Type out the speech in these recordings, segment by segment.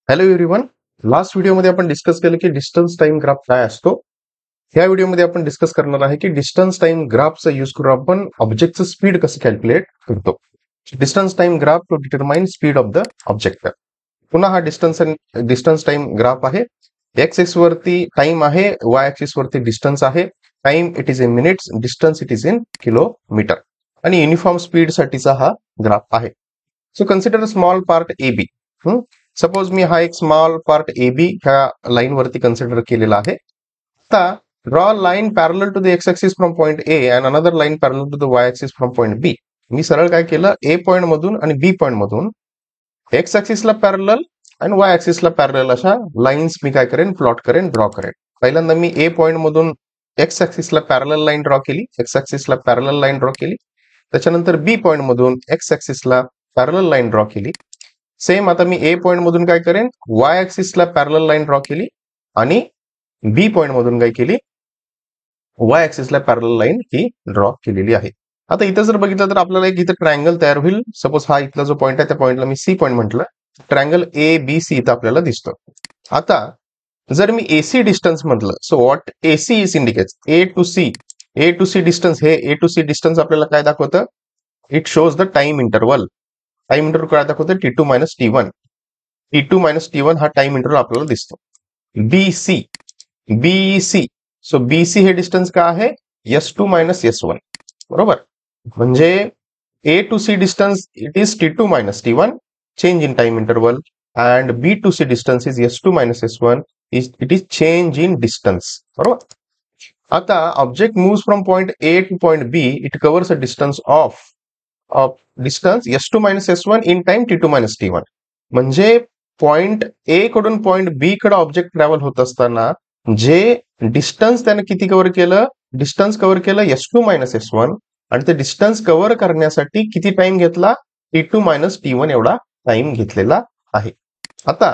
Hello everyone. Last व्हिडिओमध्ये आपण discuss केलं की डिस्टन्स टाइम ग्राफ काय असतो. ह्या व्हिडिओमध्ये आपण डिस्कस करणार आहे की डिस्टन्स टाइम ग्राफचा यूज करून आपण ऑब्जेक्टचं स्पीड कसं कॅल्क्युलेट करतो. Distance time graph to determine speed of the object. पुन्हा हा डिस्टन्स टाइम ग्राफ आहे. एक्स एक्स वरती टाइम आहे, वाय ऍक्सिस वरती डिस्टन्स आहे. Time it is in minutes, distance it is in kilometre आणि युनिफॉर्म स्पीड साठीचा हा ग्राफ आहे. So consider small part A B. Suppose मी हा एक स्मॉल पार्ट ए बी ह्या लाईन वरती कन्सिडर केलेला आहे. आता draw line parallel to the X axis from point A and another line parallel to the Y axis from point B. मी सरळ काय केलं, ए पॉईंट मधून आणि बी पॉईंट मधून एक्स ऍक्सिसला पॅरलल आणि वाय ऍक्सिसला पॅरलल अशा लाईन्स मी काय करेन, प्लॉट करेन, ड्रॉ करेन. पहिल्यांदा मी ए पॉईंट मधून एक्स ऍक्सिसला पॅरलल लाईन ड्रॉ केली, एक्स ऍक्सिसला पॅरलल लाईन ड्रॉ केली. त्याच्यानंतर बी पॉईंट मधून एक्स ऍक्सिसला पॅरलल लाईन ड्रॉ केली. सेम आता मी ए पॉईंट मधून काय करेन, वाय ऍक्सिसला पॅरलल लाईन ड्रॉ केली आणि बी पॉईंट मधून काय केली, वाय ऍक्सिसला पॅरलल लाईन ही ड्रॉ केलेली आहे. आता इथं जर बघितलं तर आपल्याला एक इथं ट्रायंगल तयार होईल. सपोज हा इथला जो पॉईंट आहे त्या पॉईंटला मी सी पॉईंट म्हटलं. ट्रायंगल ए बी सी इथं आपल्याला दिसतो. आता जर मी एसी डिस्टन्स म्हटलं, so what AC is indicates A to C distance. हे ए टू सी डिस्टन्स आपल्याला काय दाखवतं, it shows the time interval. Time interval काय दाखवतं, T2 minus T1. T2 minus T1 हा टाइम इंटरवल आपल्याला दिसतो. बीसी सो बीसी हे डिस्टन्स काय आहे, S2 मायनस S1. बरोबर. म्हणजे A to C distance it is T2 minus T1 change in time interval and B to C distance is S2 minus S1 it is change in distance. बरोबर. आता object moves from point A to point B, it covers a distance of distance S2 minus S1 in time T2 minus T1. म्हणजे point A कडून point बी कडे object travel होत असताना जे distance त्याने किती कव्हर केलं, डिस्टन्स कव्हर केलं S2 मायनस S1 आणि ते डिस्टन्स कव्हर करण्यासाठी किती टाइम घेतला, T2 मायनस T1 एवढा टाइम घेतलेला आहे. आता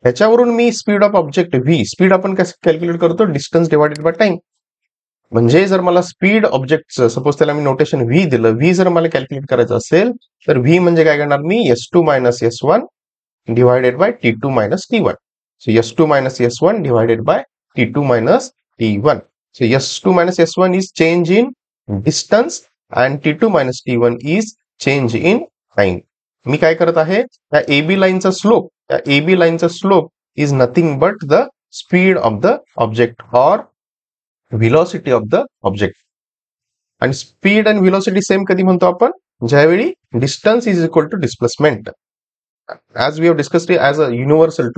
ह्याच्यावरून मी speed of object V, speed आपण कसं कॅल्क्युलेट करतो, डिस्टन्स डिवाइडेड बाय टाइम. म्हणजे जर मला स्पीड ऑब्जेक्टचं सपोज त्याला मी नोटेशन व्ही दिलं, व्ही जर मला कॅल्क्युलेट करायचं असेल तर व्ही म्हणजे काय करणार मी, S2 minus S1 divided by T2 minus T1. So S2 minus S1 divided by T2 minus T1. So S2 minus S1 is change in distance and T2 minus T1 is change in time. मी काय करत आहे, त्या AB लाईनचा slope, त्या AB लाईनचा slope is nothing but the speed of the object or velocity of the object. आणि speed आणि व्हिलॉसिटी सेम कधी म्हणतो आपण, ज्यावेळी distance is equal to displacement. As we have discussed as a universal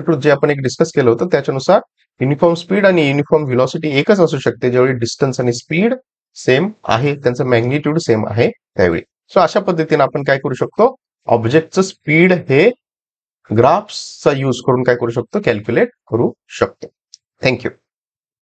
truth जे आपण एक डिस्कस केलं होतं त्याच्यानुसार युनिफॉर्म स्पीड आणि युनिफॉर्म व्हिलॉसिटी एकच असू शकते ज्यावेळी डिस्टन्स आणि स्पीड सेम आहे, त्यांचं मॅग्निट्यूड सेम आहे त्यावेळी. सो अशा पद्धतीने आपण काय करू शकतो, ऑब्जेक्टचं स्पीड हे ग्राफ्सचा यूज करून काय करू शकतो, कॅल्क्युलेट करू शकतो. थँक्यू.